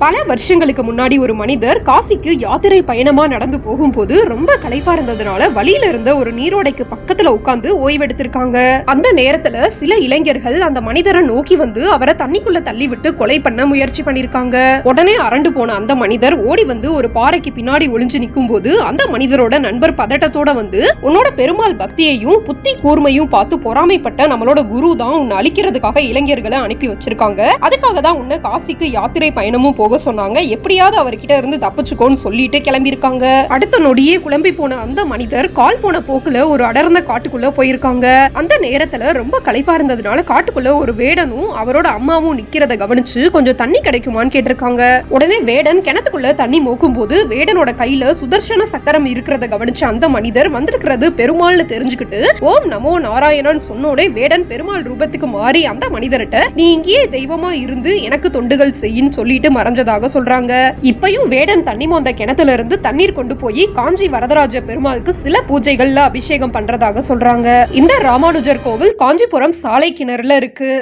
பல வருஷங்களுக்கு முன்னாடி ஒரு மனிதர் காசிக்கு யாத்திரை பயணமா நடந்து போகும்போது ரொம்ப களைப்பா இருந்ததுனால வழியில இருந்த ஒரு நீரோடைக்கு பக்கத்துல உட்கார்ந்து ஓய்வெடுத்திருக்காங்க. அந்த நேரத்துல சில இளைஞர்கள் அந்த மனிதரை நோக்கி வந்து அவரை தண்ணிக்குள்ள தள்ளி விட்டு கொலை பண்ண முயற்சி பண்ணிருக்காங்க. உடனே அரண்டு போன அந்த மனிதர் ஓடி வந்து ஒரு பாறைக்கு பின்னாடி ஒளிஞ்சு நிக்கும் போது அந்த மனிதரோட நண்பர் பதட்டத்தோட வந்து, உன்னோட பெருமாள் பக்தியையும் புத்தி கூர்மையும் பார்த்து பொறாமைப்பட்ட நம்மளோட குரு தான் உன்னை அழிக்கிறதுக்காக இளைஞர்களை அனுப்பி வச்சிருக்காங்க. அதுக்காக தான் உன்னை காசிக்கு யாத்திரை பயணமும் போக சொன்னாங்க. எப்படியாவது அவர்கிட்ட இருந்து தப்பிச்சுக்கோன்னு சொல்லிட்டு கிளம்பியிருக்காங்க. அடுத்த நொடியே குழம்பி போன அந்த மனிதர் கால் போன போக்குல ஒரு அடர்ந்த காட்டுக்குள்ள போயிருக்காங்க. அந்த நேரத்துல ரொம்ப களைப்பா இருந்ததுனால காட்டுக்குள்ள ஒரு வேடனும் அவரோட அம்மாவும் நிக்கிறத கவனிச்சு கொஞ்சம் தண்ணி கிடைக்குமான்னு கேட்டிருக்காங்க. உடனே வேடன் கிணத்துக்குள்ள தண்ணி மோக்கும் போது வேடனோட கையில சுதர்சன சக்கரம் இருக்கிறத கவனிச்சு அந்த மனிதர் வந்திருக்கிறது பெருமாள்னு தெரிஞ்சுக்கிட்டு ஓம் நமோ நாராயணன் சொன்னோட வேடன் பெருமாள் ரூபத்துக்கு மாறி அந்த மனிதர்கிட்ட நீ இங்கேயே தெய்வமா இருந்து எனக்கு தொண்டுகள் செய்யின்னு சொல்லிட்டு மறைஞ்சதாக சொல்றாங்க. இப்பயும் வேடன் தண்ணி மோந்த கிணத்துல இருந்து தண்ணீர் கொண்டு போய் காஞ்சி வரதராஜ பெருமாளுக்கு சில பூஜைகள்ல அபிஷேகம் பண்றதாக சொல்றாங்க. இந்த ராமானுஜர் கோவில் காஞ்சிபுரம் சாலை கிணறுல இருக்கு.